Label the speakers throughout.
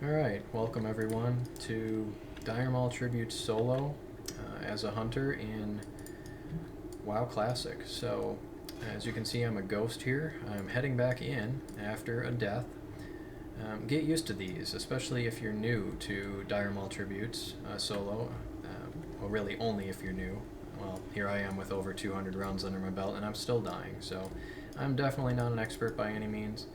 Speaker 1: Alright, welcome everyone to Dire Maul Tribute solo as a hunter in WoW Classic. So, as you can see, I'm a ghost here. I'm heading back in after a death. Get used to these, especially if you're new to Dire Maul Tributes solo. Well, really only if you're new. Well, here I am with over 200 rounds under my belt and I'm still dying, so I'm definitely not an expert by any means.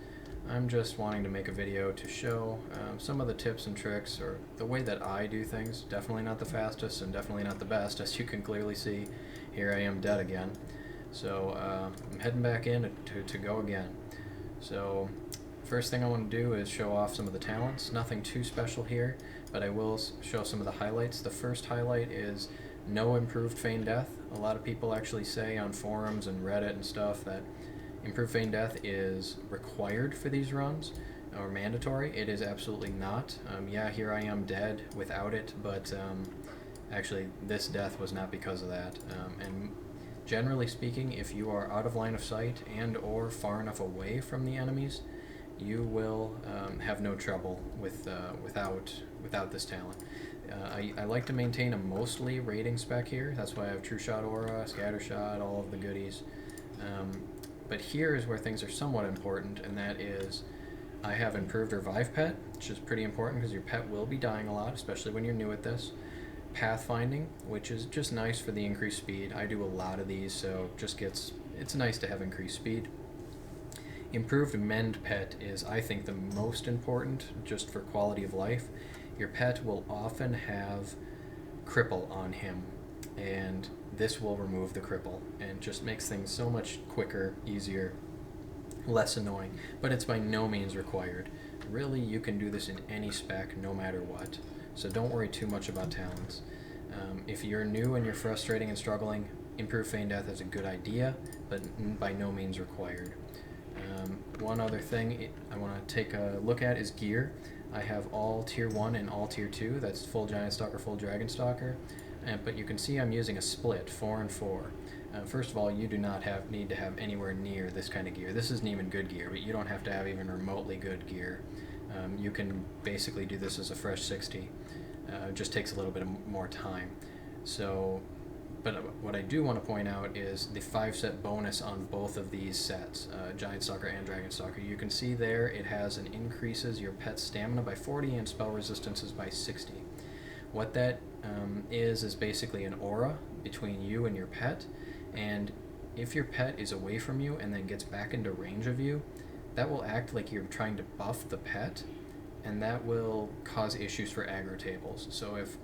Speaker 1: I'm just wanting to make a video to show some of the tips and tricks, or the way that I do things. Definitely not the fastest and definitely not the best, as you can clearly see. Here I am dead again. So I'm heading back in to go again. So first thing I want to do is show off some of the talents. Nothing too special here, but I will show some of the highlights. The first highlight is no improved feign death. A lot of people actually say on forums and Reddit and stuff that improved feign death is required for these runs, or mandatory. It is absolutely not. Yeah, here I am dead without it, but actually this death was not because of that. And generally speaking, if you are out of line of sight and or far enough away from the enemies, you will have no trouble with without this talent. I like to maintain a mostly rating spec here. That's why I have True Shot Aura, Scatter Shot, all of the goodies. But here is where things are somewhat important, and that is I have improved Revive Pet, which is pretty important because your pet will be dying a lot, especially when you're new at this. Pathfinding, which is just nice for the increased speed. I do a lot of these, so it's nice to have increased speed. Improved Mend Pet is, I think, the most important just for quality of life. Your pet will often have cripple on him, and this will remove the cripple and just makes things so much quicker, easier, less annoying, but it's by no means required. Really, you can do this in any spec no matter what, so don't worry too much about talents. If you're new and you're frustrating and struggling, improved feign death is a good idea, but by no means required. One other thing I want to take a look at is gear. I have all tier 1 and all tier 2, that's full Giant Stalker, full Dragon Stalker. But you can see I'm using a split, 4 and 4. First of all, you do not need to have anywhere near this kind of gear. This isn't even good gear, but you don't have to have even remotely good gear. You can basically do this as a fresh 60. It just takes a little bit more time. So, but what I do want to point out is the 5-set bonus on both of these sets, Giant Stalker and Dragon Stalker. You can see there it has and increases your pet's stamina by 40 and spell resistances by 60. What that is basically an aura between you and your pet, and if your pet is away from you and then gets back into range of you, that will act like you're trying to buff the pet, and that will cause issues for aggro tables. So if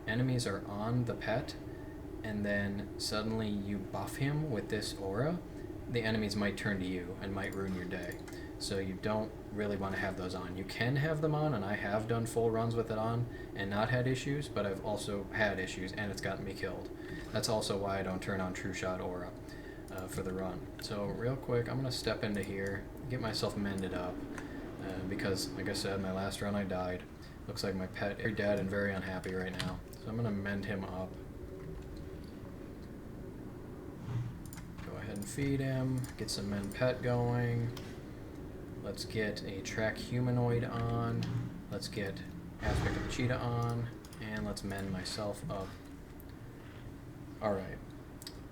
Speaker 1: enemies are on the pet and then suddenly you buff him with this aura, the enemies might turn to you and might ruin your day. So you don't really want to have those on. You can have them on, and I have done full runs with it on and not had issues, but I've also had issues and it's gotten me killed. That's also why I don't turn on True Shot Aura for the run. So real quick, I'm going to step into here, get myself mended up, because like I said, my last run I died. Looks like my pet is dead and very unhappy right now. So I'm going to mend him up. Go ahead and feed him, get some mend pet going. Let's get a track humanoid on, let's get aspect of the cheetah on, and let's mend myself up. Alright,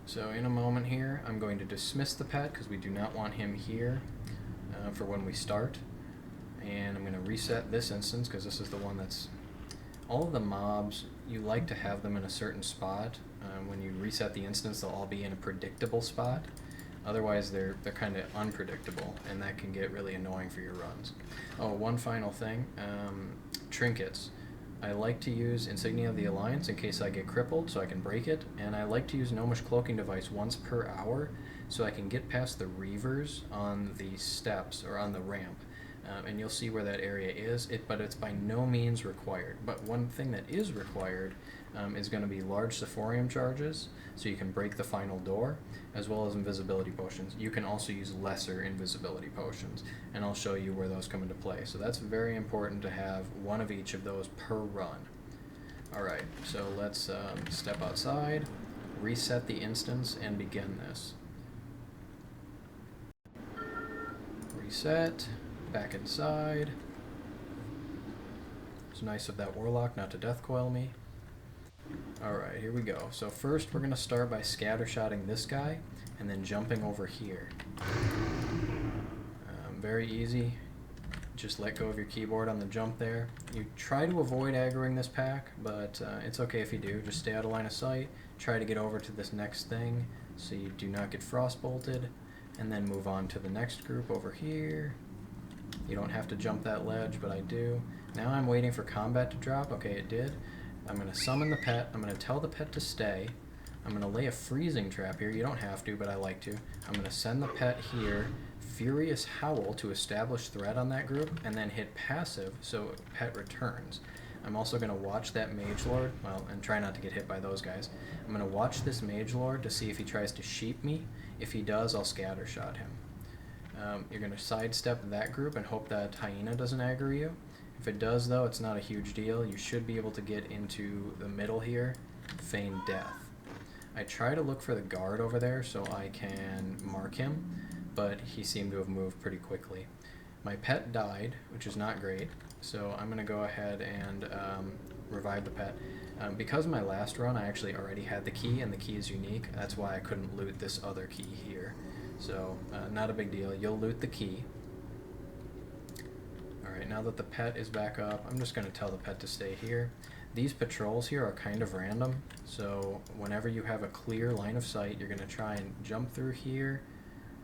Speaker 1: so in a moment here, I'm going to dismiss the pet because we do not want him here for when we start. And I'm going to reset this instance because this is the one that's... All of the mobs, you like to have them in a certain spot. When you reset the instance, they'll all be in a predictable spot. Otherwise, they're kind of unpredictable, and that can get really annoying for your runs. Oh, one final thing, Trinkets. I like to use Insignia of the Alliance in case I get crippled, so I can break it, and I like to use Gnomish Cloaking Device once per hour, so I can get past the Reavers on the steps, or on the ramp. And you'll see where that area is, but it's by no means required. But one thing that is required is going to be large Sephorium charges, so you can break the final door, as well as invisibility potions. You can also use lesser invisibility potions, and I'll show you where those come into play. So that's very important to have one of each of those per run. Alright, so let's step outside, reset the instance, and begin this. Reset. Back inside. It's nice of that warlock not to death coil me. Alright, here we go. So first we're going to start by scattershotting this guy and then jumping over here. Very easy. Just let go of your keyboard on the jump there. You try to avoid aggroing this pack, but it's okay if you do. Just stay out of line of sight. Try to get over to this next thing so you do not get frostbolted, and then move on to the next group over here. You don't have to jump that ledge, but I do. Now I'm waiting for combat to drop. Okay, it did. I'm going to summon the pet. I'm going to tell the pet to stay. I'm going to lay a freezing trap here. You don't have to, but I like to. I'm going to send the pet here. Furious Howl to establish threat on that group, and then hit passive so pet returns. I'm also going to watch that Mage Lord, well, and try not to get hit by those guys. I'm going to watch this Mage Lord to see if he tries to sheep me. If he does, I'll scattershot him. You're going to sidestep that group and hope that Hyena doesn't aggro you. If it does, though, it's not a huge deal. You should be able to get into the middle here, feign death. I try to look for the guard over there so I can mark him, but he seemed to have moved pretty quickly. My pet died, which is not great, so I'm going to go ahead and revive the pet. Because my last run I actually already had the key, and the key is unique, that's why I couldn't loot this other key here. So, not a big deal. You'll loot the key. Alright, now that the pet is back up, I'm just going to tell the pet to stay here. These patrols here are kind of random, so whenever you have a clear line of sight, you're going to try and jump through here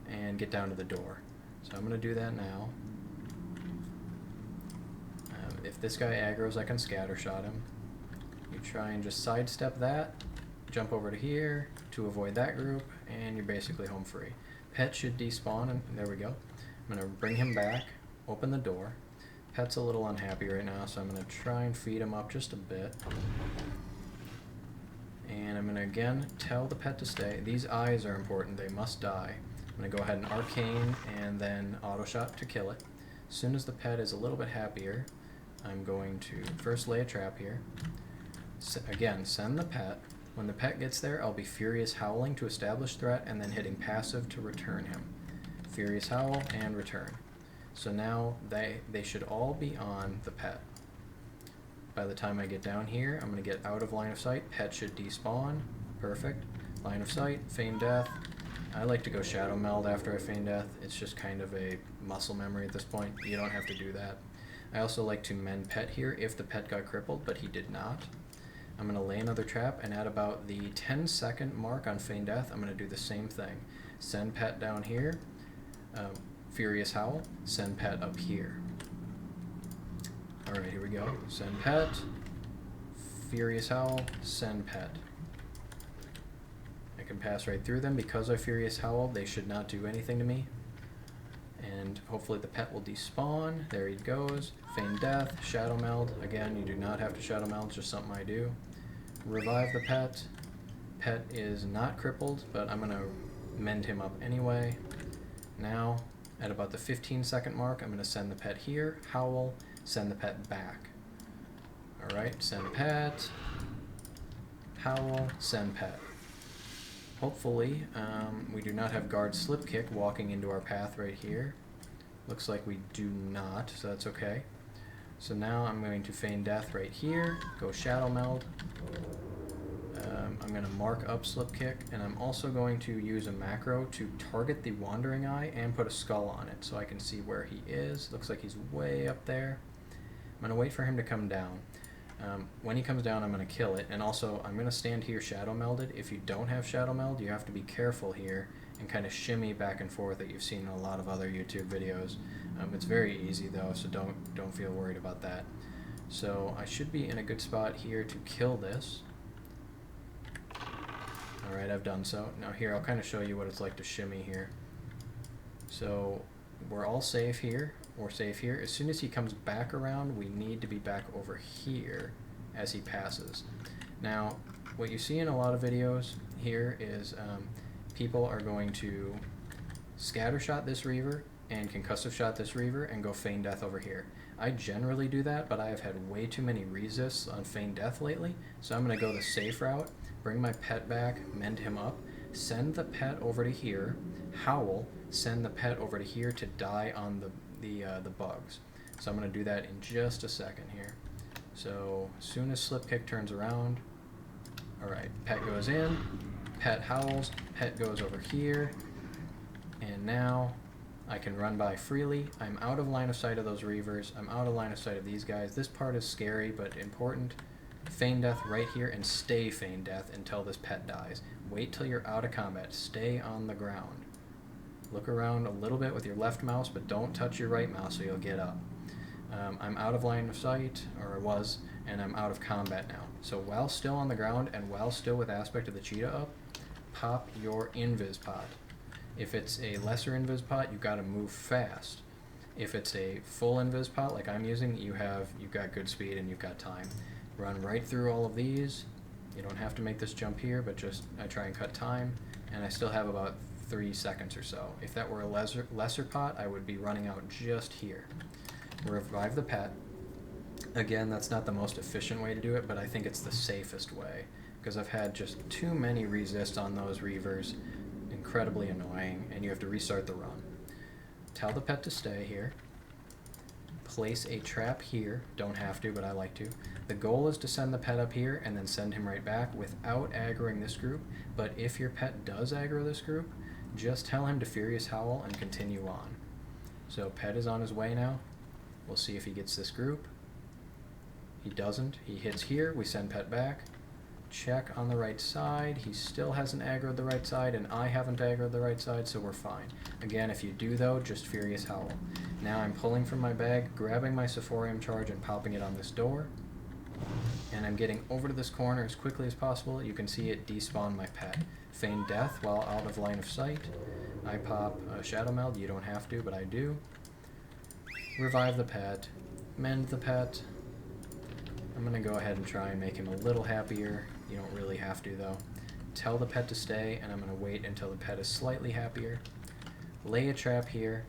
Speaker 1: and get down to the door. So I'm going to do that now. If this guy aggroes, I can scattershot him. You try and just sidestep that, jump over to here to avoid that group, and you're basically home free. Pet should despawn, and there we go. I'm going to bring him back, open the door. Pet's a little unhappy right now, so I'm going to try and feed him up just a bit. And I'm going to again tell the pet to stay. These eyes are important, they must die. I'm going to go ahead and arcane and then auto shot to kill it. As soon as the pet is a little bit happier, I'm going to first lay a trap here. Again, send the pet. When the pet gets there, I'll be Furious Howling to establish threat and then hitting passive to return him. Furious Howl and return. So now they should all be on the pet. By the time I get down here, I'm going to get out of line of sight. Pet should despawn. Perfect. Line of sight, feign death. I like to go Shadow Meld after I feign death. It's just kind of a muscle memory at this point. You don't have to do that. I also like to mend pet here if the pet got crippled, but he did not. I'm going to lay another trap, and at about the 10-second mark on feign death, I'm going to do the same thing. Send pet down here. Furious Howl. Send pet up here. Alright, here we go. Send pet. Furious Howl. Send pet. I can pass right through them. Because I Furious Howl, they should not do anything to me. And hopefully the pet will despawn. There he goes. Feign death. Shadow Meld. Again, you do not have to Shadow Meld, just something I do. Revive the pet. Pet is not crippled, but I'm going to mend him up anyway. Now, at about the 15-second mark, I'm going to send the pet here. Howl. Send the pet back. Alright, send pet. Howl. Send pet. Hopefully, we do not have guard slipkick walking into our path right here. Looks like we do not, so that's okay. So now I'm going to feign death right here, go Shadow Meld. I'm going to mark up slipkick, and I'm also going to use a macro to target the Wandering Eye and put a skull on it so I can see where he is. Looks like he's way up there. I'm going to wait for him to come down. When he comes down, I'm going to kill it, and also I'm going to stand here Shadow Melded. If you don't have Shadow Meld, you have to be careful here and kind of shimmy back and forth that you've seen in a lot of other YouTube videos. It's very easy though, so don't feel worried about that. So I should be in a good spot here to kill this. Alright, I've done so. Now here, I'll kind of show you what it's like to shimmy here. So we're all safe here. We're safe here. As soon as he comes back around, we need to be back over here as he passes. Now, what you see in a lot of videos here is people are going to scattershot this Reaver and concussive shot this Reaver and go feign death over here. I generally do that, but I have had way too many resists on feign death lately, so I'm going to go the safe route, bring my pet back, mend him up, send the pet over to here, howl, send the pet over to here to die on the bugs. So I'm going to do that in just a second here. So as soon as slip kick turns around, alright, pet goes in, pet howls, pet goes over here, and now I can run by freely. I'm out of line of sight of those reavers, I'm out of line of sight of these guys. This part is scary but important. Feign death right here, and stay feign death until this pet dies. Wait till you're out of combat, stay on the ground. Look around a little bit with your left mouse, but don't touch your right mouse or you'll get up. I'm out of line of sight, or I was, and I'm out of combat now. So while still on the ground and while still with aspect of the cheetah up, pop your invis pot. If it's a lesser invis pot, you gotta move fast. If it's a full invis pot like I'm using, you've got good speed and you've got time. Run right through all of these. You don't have to make this jump here, but just I try and cut time, and I still have about 3 seconds or so. If that were a lesser pot, I would be running out just here. Revive the pet. Again, that's not the most efficient way to do it, but I think it's the safest way, because I've had just too many resists on those reavers. Incredibly annoying, and you have to restart the run. Tell the pet to stay here. Place a trap here. Don't have to, but I like to. The goal is to send the pet up here and then send him right back without aggroing this group, but if your pet does aggro this group, just tell him to Furious Howl and continue on. So pet is on his way now. We'll see if he gets this group. He doesn't. He hits here. We send pet back. Check on the right side. He still hasn't aggroed the right side, and I haven't aggroed the right side, so we're fine. Again, if you do though, just Furious Howl. Now I'm pulling from my bag, grabbing my Sephorium charge and popping it on this door. And I'm getting over to this corner as quickly as possible. You can see it despawn my pet. Feign death while out of line of sight. I pop a Shadow Meld. You don't have to, but I do. Revive the pet. Mend the pet. I'm going to go ahead and try and make him a little happier. You don't really have to though. Tell the pet to stay, and I'm going to wait until the pet is slightly happier. Lay a trap here,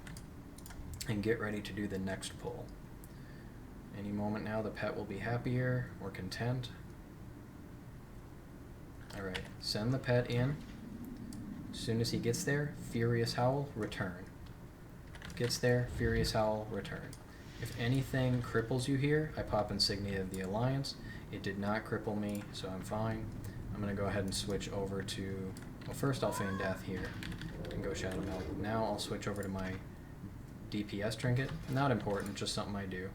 Speaker 1: and get ready to do the next pull. Any moment now the pet will be happier or content. Alright, send the pet in. As soon as he gets there, Furious Howl, return. Gets there, Furious Howl, return. If anything cripples you here, I pop Insignia of the Alliance. It did not cripple me, so I'm fine. I'm going to go ahead and switch over to... Well, first I'll feign death here and go Shadow Meld. Now I'll switch over to my DPS trinket. Not important, just something I do.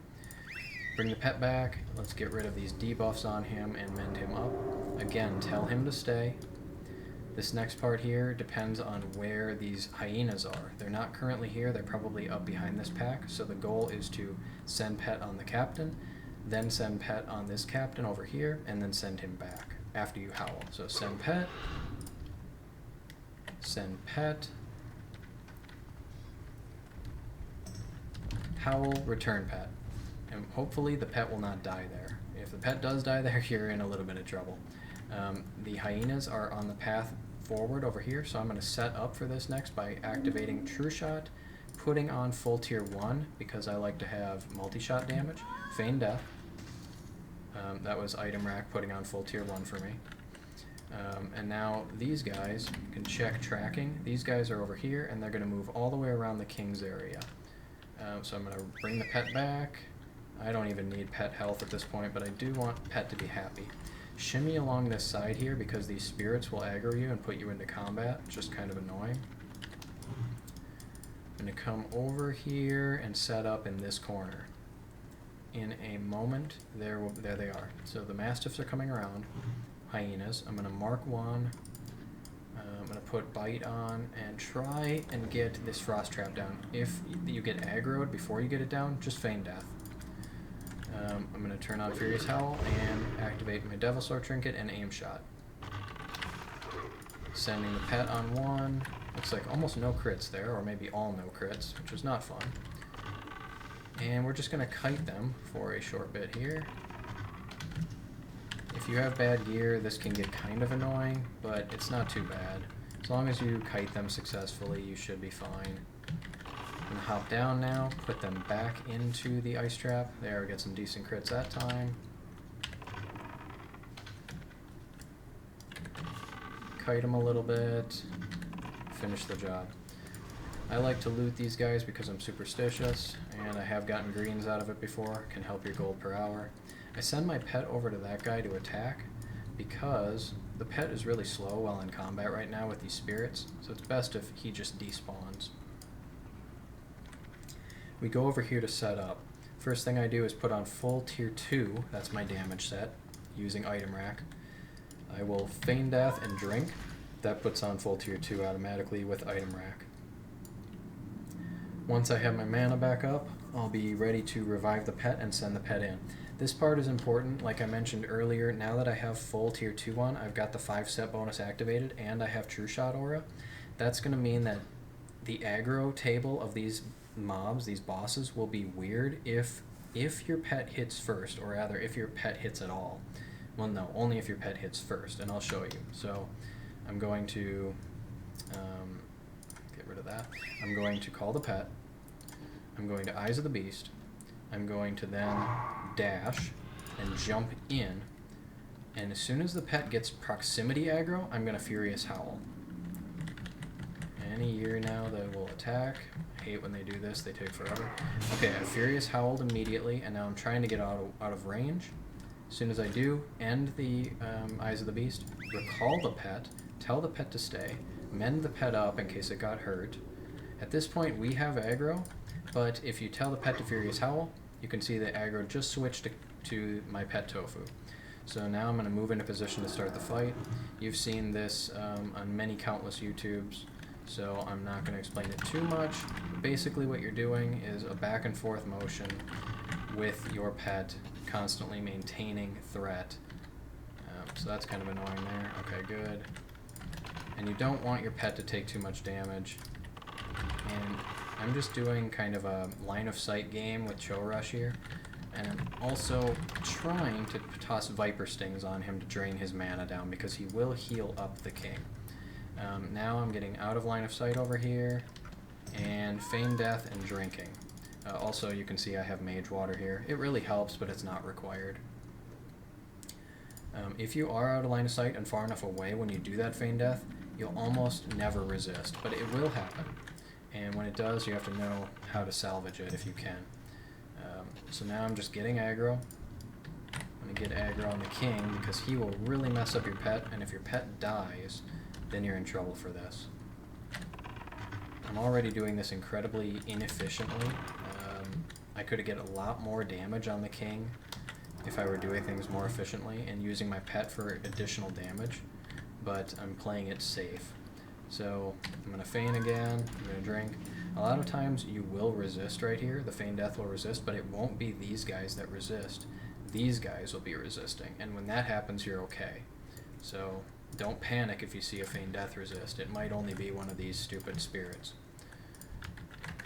Speaker 1: Bring the pet back. Let's get rid of these debuffs on him and mend him up. Again, tell him to stay. This next part here depends on where these hyenas are. They're not currently here, they're probably up behind this pack, so the goal is to send pet on the captain, then send pet on this captain over here, and then send him back after you howl. So send pet, howl, return pet. And hopefully the pet will not die there. If the pet does die there, you're in a little bit of trouble. The hyenas are on the path forward over here, so I'm going to set up for this next by activating True Shot, putting on full tier 1 because I like to have multi-shot damage, Feign Death. That was item rack putting on full tier 1 for me. And now these guys can check tracking. These guys are over here and they're going to move all the way around the king's area. So I'm going to bring the pet back. I don't even need pet health at this point, but I do want pet to be happy. Shimmy along this side here because these spirits will aggro you and put you into combat. It's just kind of annoying. I'm going to come over here and set up in this corner. In a moment, there they are. So the mastiffs are coming around. Hyenas. I'm going to mark one. I'm going to put bite on and try and get this frost trap down. If you get aggroed before you get it down, just feign death. I'm going to turn on Furious Howl and activate my Devil Sword Trinket and aim shot. Sending the pet on one. Looks like almost no crits there, or maybe all no crits, which was not fun. And we're just going to kite them for a short bit here. If you have bad gear, this can get kind of annoying, but it's not too bad. As long as you kite them successfully, you should be fine. I'm going to hop down now, put them back into the ice trap. There, we get some decent crits that time. Kite them a little bit. Finish the job. I like to loot these guys because I'm superstitious, and I have gotten greens out of it before. Can help your gold per hour. I send my pet over to that guy to attack because the pet is really slow while in combat right now with these spirits, so it's best if he just despawns. We go over here to set up. First thing I do is put on full tier 2, that's my damage set, using item rack. I will feign death and drink. That puts on full tier 2 automatically with item rack. Once I have my mana back up, I'll be ready to revive the pet and send the pet in. This part is important. Like I mentioned earlier, now that I have full tier 2 on, I've got the 5-step bonus activated and I have True Shot aura. That's going to mean that the aggro table of these mobs, these bosses, will be weird if your pet hits first, or rather if your pet hits at all. Well, no, only if your pet hits first, and I'll show you. So I'm going to get rid of that. I'm going to call the pet. I'm going to Eyes of the Beast. I'm going to then dash and jump in, and as soon as the pet gets proximity aggro, I'm going to Furious Howl. Any year now they will attack. I hate when they do this, they take forever. Okay, I Furious Howled immediately, and now I'm trying to get out of range. As soon as I do, end the Eyes of the Beast, recall the pet, tell the pet to stay, mend the pet up in case it got hurt. At this point we have aggro, but if you tell the pet to Furious Howl, you can see the aggro just switched to my pet Tofu. So now I'm going to move into position to start the fight. You've seen this on many countless YouTubes, so I'm not going to explain it too much. But basically what you're doing is a back and forth motion with your pet, constantly maintaining threat. So that's kind of annoying there. Okay, good. And you don't want your pet to take too much damage. And I'm just doing kind of a line of sight game with Chill Rush here. And I'm also trying to toss Viper Stings on him to drain his mana down because he will heal up the king. Now I'm getting out of line of sight over here, and Feign Death and drinking. Also, you can see I have Mage Water here. It really helps, but it's not required. If you are out of line of sight and far enough away when you do that Feign Death, you'll almost never resist, but it will happen. And when it does, you have to know how to salvage it if you can. So now I'm just getting aggro. I'm going to get aggro on the king because he will really mess up your pet, and if your pet dies, then you're in trouble for this. I'm already doing this incredibly inefficiently. I could get a lot more damage on the king if I were doing things more efficiently and using my pet for additional damage, but I'm playing it safe. So I'm going to feign again, I'm going to drink. A lot of times you will resist right here, the Feign Death will resist, but it won't be these guys that resist. These guys will be resisting, and when that happens you're okay. So don't panic if you see a Feign Death resist, it might only be one of these stupid spirits.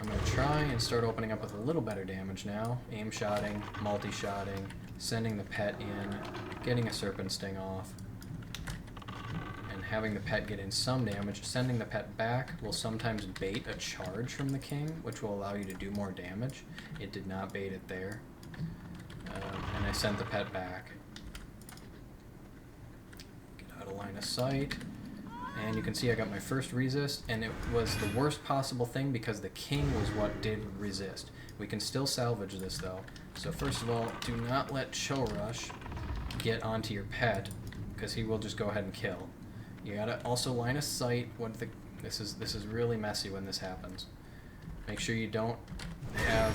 Speaker 1: I'm going to try and start opening up with a little better damage now, aim-shotting, multi-shotting, sending the pet in, getting a Serpent Sting off, having the pet get in some damage. Sending the pet back will sometimes bait a charge from the king, which will allow you to do more damage. It did not bait it there. And I sent the pet back. Get out of line of sight. And you can see I got my first resist, and it was the worst possible thing because the king was what did resist. We can still salvage this though. So first of all, do not let Chill Rush get onto your pet, because he will just go ahead and kill. You gotta also line of sight. This is really messy when this happens. Make sure you don't have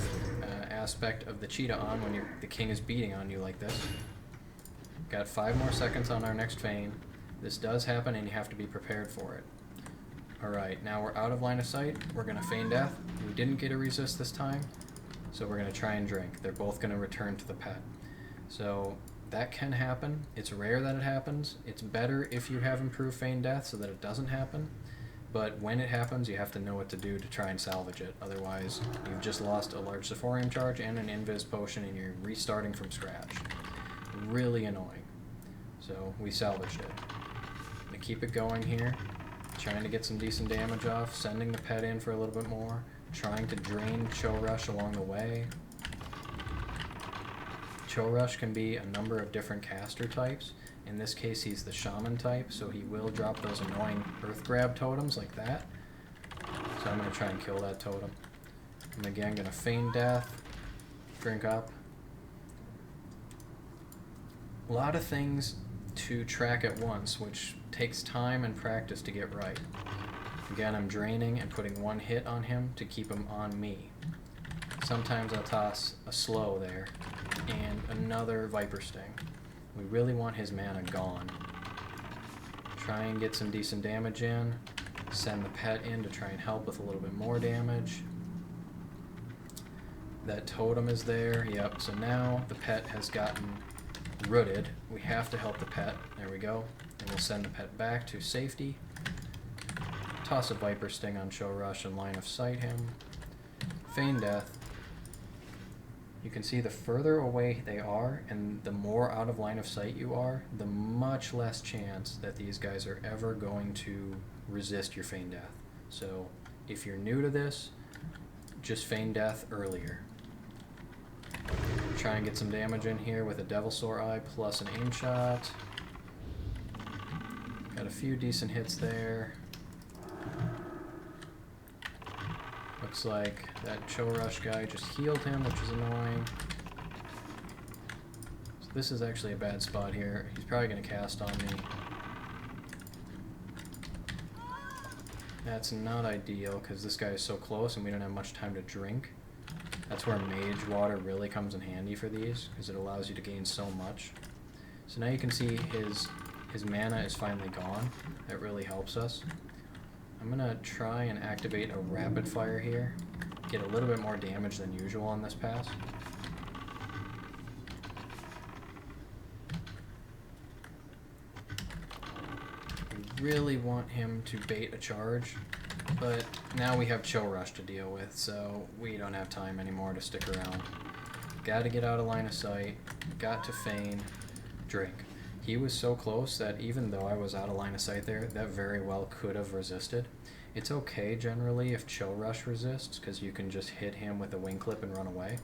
Speaker 1: aspect of the cheetah on when the king is beating on you like this. Got 5 more seconds on our next feign. This does happen and you have to be prepared for it. Alright, now we're out of line of sight. We're gonna Feign Death. We didn't get a resist this time, so we're gonna try and drink. They're both gonna return to the pet. So that can happen. It's rare that it happens. It's better if you have improved Feign Death so that it doesn't happen. But when it happens, you have to know what to do to try and salvage it. Otherwise, you've just lost a large Sephorium charge and an Invis potion, and you're restarting from scratch. Really annoying. So we salvaged it. I'm gonna keep it going here. Trying to get some decent damage off. Sending the pet in for a little bit more. Trying to drain Chill Rush along the way. Chill Rush can be a number of different caster types. In this case, he's the Shaman type, so he will drop those annoying Earth Grab totems like that. So I'm going to try and kill that totem. I'm again going to Feign Death, drink up, A lot of things to track at once, which takes time and practice to get right. Again, I'm draining and putting one hit on him to keep him on me. Sometimes I'll toss a slow there and another Viper Sting. We really want his mana gone. Try and get some decent damage in. Send the pet in to try and help with a little bit more damage. That totem is there. Yep, so now the pet has gotten rooted. We have to help the pet. There we go. And we'll send the pet back to safety. Toss a Viper Sting on Show Rush and line of sight him. Feign Death. You can see the further away they are and the more out of line of sight you are, the much less chance that these guys are ever going to resist your Feign Death. So if you're new to this, just Feign Death earlier. Try and get some damage in here with a Devilsaur Eye plus an aim shot. Got a few decent hits there. Looks like that Show Rush guy just healed him, which is annoying. So this is actually a bad spot here. He's probably going to cast on me. That's not ideal because this guy is so close and we don't have much time to drink. That's where Mage Water really comes in handy for these because it allows you to gain so much. So now you can see his mana is finally gone. That really helps us. I'm gonna try and activate a rapid fire here. Get a little bit more damage than usual on this pass. We really want him to bait a charge, but now we have Chill Rush to deal with, so we don't have time anymore to stick around. Gotta get out of line of sight, got to feign, drink. He was so close that even though I was out of line of sight there, that very well could have resisted. It's okay generally if Chill Rush resists, because you can just hit him with a wing clip and run away.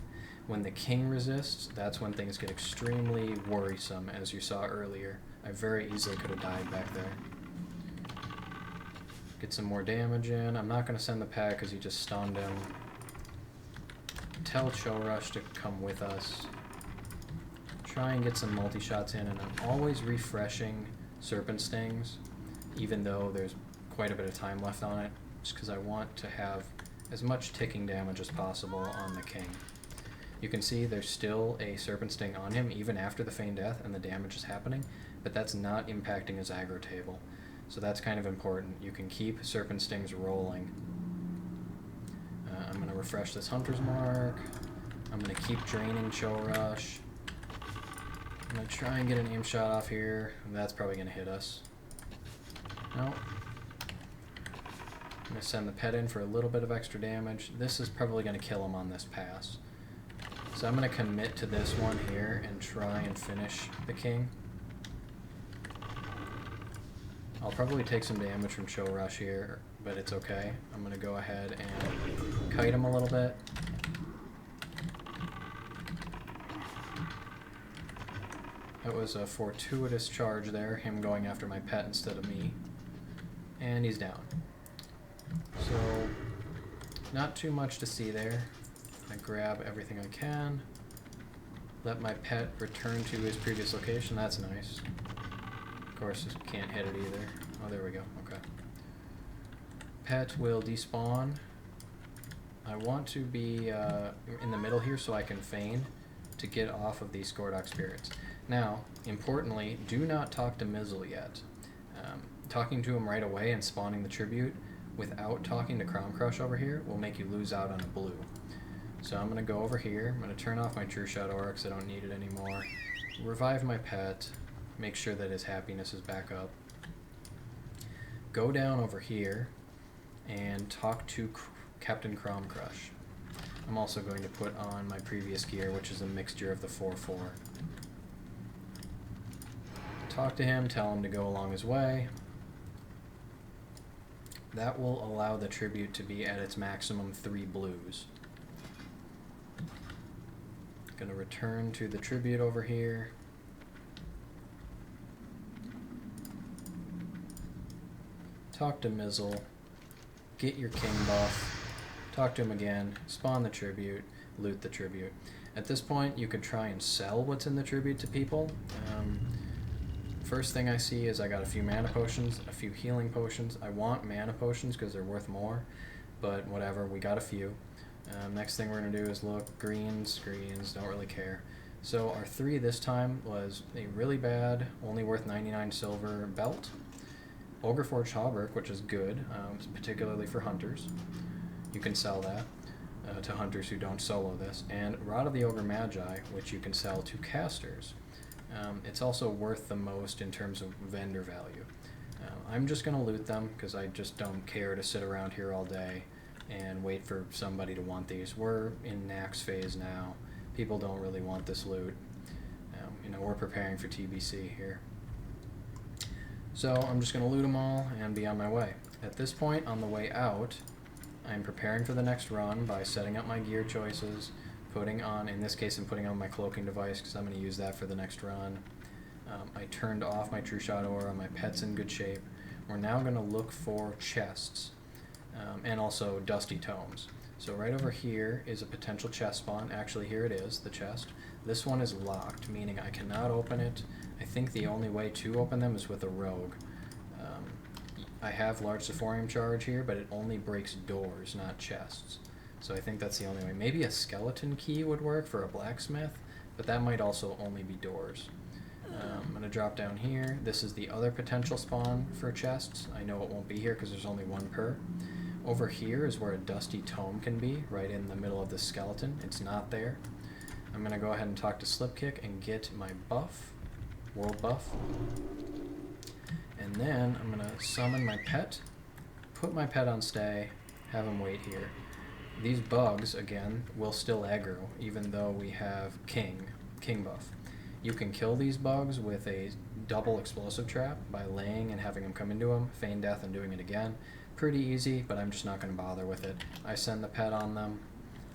Speaker 1: When the king resists, that's when things get extremely worrisome, as you saw earlier. I very easily could have died back there. Get some more damage in. I'm not going to send the pet because he just stunned him. Tell Chill Rush to come with us. Try and get some multi-shots in, and I'm always refreshing Serpent Stings, even though there's quite a bit of time left on it, just because I want to have as much ticking damage as possible on the king. You can see there's still a Serpent Sting on him even after the Feign Death and the damage is happening, but that's not impacting his aggro table. So that's kind of important. You can keep Serpent Stings rolling. I'm going to refresh this Hunter's Mark. I'm going to keep draining Chill Rush. I'm going to try and get an aim shot off here. That's probably going to hit us. Nope. I'm going to send the pet in for a little bit of extra damage. This is probably going to kill him on this pass. So I'm going to commit to this one here and try and finish the king. I'll probably take some damage from Chill Rush here, but it's okay. I'm going to go ahead and kite him a little bit. That was a fortuitous charge there, him going after my pet instead of me. And he's down. So, not too much to see there. I grab everything I can. Let my pet return to his previous location. That's nice. Of course, can't hit it either. Oh, there we go. Okay. Pet will despawn. I want to be in the middle here so I can feign to get off of these Scordock Spirits. Now, importantly, do not talk to Mizzle yet. Talking to him right away and spawning the tribute without talking to Crown Crush over here will make you lose out on a blue. So I'm going to go over here. I'm going to turn off my True Shot Aura because I don't need it anymore. Revive my pet. Make sure that his happiness is back up. Go down over here and talk to Captain Crown Crush. I'm also going to put on my previous gear, which is a mixture of the 4/4. Talk to him, tell him to go along his way. That will allow the tribute to be at its maximum 3 blues. Gonna return to the tribute over here. Talk to Mizzle. Get your king buff. Talk to him again. Spawn the tribute. Loot the tribute. At this point, you could try and sell what's in the tribute to people. First thing I see is I got a few mana potions, a few healing potions. I want mana potions because they're worth more, but whatever, we got a few. Next thing we're going to do is look. Greens, don't really care. So our 3 this time was a really bad, only worth 99 silver belt. Ogre Forged Hauberk, which is good, particularly for hunters. You can sell that to hunters who don't solo this. And Rod of the Ogre Magi, which you can sell to casters. It's also worth the most in terms of vendor value. I'm just going to loot them because I just don't care to sit around here all day and wait for somebody to want these. We're in Nax phase now. People don't really want this loot. You know, we're preparing for TBC here. So I'm just going to loot them all and be on my way. At this point, on the way out, I'm preparing for the next run by setting up my gear choices, putting on, in this case I'm putting on my cloaking device because I'm going to use that for the next run. I turned off my True Shot Aura, my pet's in good shape. We're now going to look for chests and also dusty tomes. So right over here is a potential chest spawn. Actually, here it is, the chest. This one is locked, meaning I cannot open it. I think the only way to open them is with a rogue. I have large Sephorium charge here, but it only breaks doors, not chests. So I think that's the only way. Maybe a skeleton key would work for a blacksmith, but that might also only be doors. I'm going to drop down here. This is the other potential spawn for chests. I know it won't be here because there's only one per. Over here is where a dusty tome can be, right in the middle of the skeleton. It's not there. I'm going to go ahead and talk to Slipkick and get my buff, world buff. And then I'm going to summon my pet, put my pet on stay, have him wait here. These bugs, again, will still aggro, even though we have king buff. You can kill these bugs with a double explosive trap by laying and having them come into them, feign death and doing it again. Pretty easy, but I'm just not going to bother with it. I send the pet on them,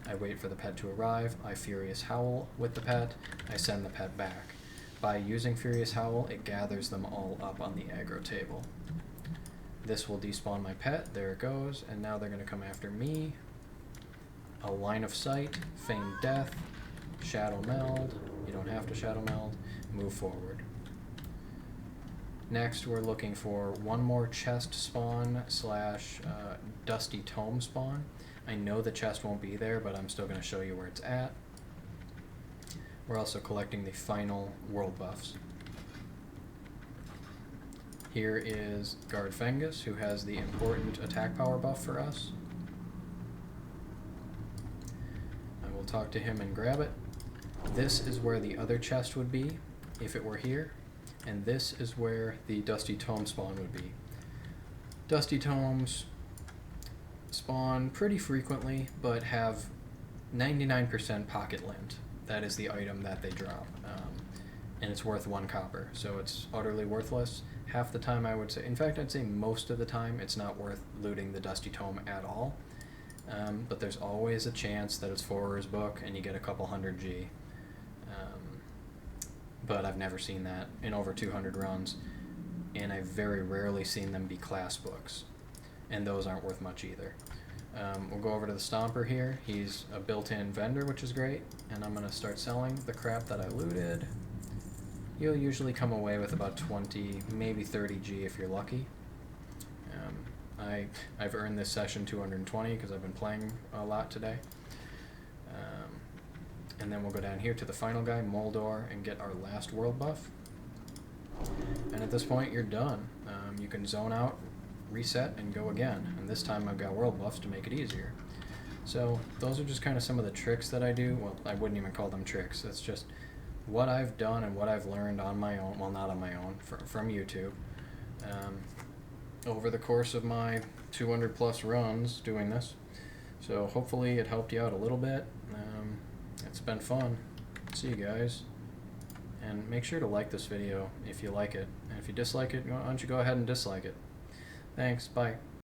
Speaker 1: I wait for the pet to arrive, I Furious Howl with the pet, I send the pet back. By using Furious Howl, it gathers them all up on the aggro table. This will despawn my pet, there it goes, and now they're going to come after me. A line of sight, feign death, shadow meld, you don't have to shadow meld, move forward. Next we're looking for one more chest spawn slash dusty tome spawn. I know the chest won't be there, but I'm still going to show you where it's at. We're also collecting the final world buffs. Here is Guard Fengus, who has the important attack power buff for us. I will talk to him and grab it. This is where the other chest would be, if it were here. And this is where the Dusty Tome spawn would be. Dusty Tomes spawn pretty frequently, but have 99% pocket lint. That is the item that they drop. And it's worth 1 copper, so it's utterly worthless. Half the time I would say, in fact I'd say most of the time, it's not worth looting the Dusty Tome at all. But there's always a chance that it's Forer's book and you get a couple hundred G. But I've never seen that in over 200 runs, and I've very rarely seen them be class books, and those aren't worth much either. We'll go over to the Stomper here. He's a built-in vendor, which is great, and I'm going to start selling the crap that I looted. You'll usually come away with about 20, maybe 30 G if you're lucky. I've earned this session 220 because I've been playing a lot today. And then we'll go down here to the final guy, Moldor, and get our last world buff. And at this point, you're done. You can zone out, reset, and go again. And this time I've got world buffs to make it easier. So those are just kind of some of the tricks that I do. Well, I wouldn't even call them tricks. That's just what I've done and what I've learned on my own. Well, not on my own, from YouTube. Over the course of my 200 plus runs doing this. So hopefully it helped you out a little bit. It's been fun. See you guys. And make sure to like this video if you like it. And if you dislike it, why don't you go ahead and dislike it. Thanks. Bye.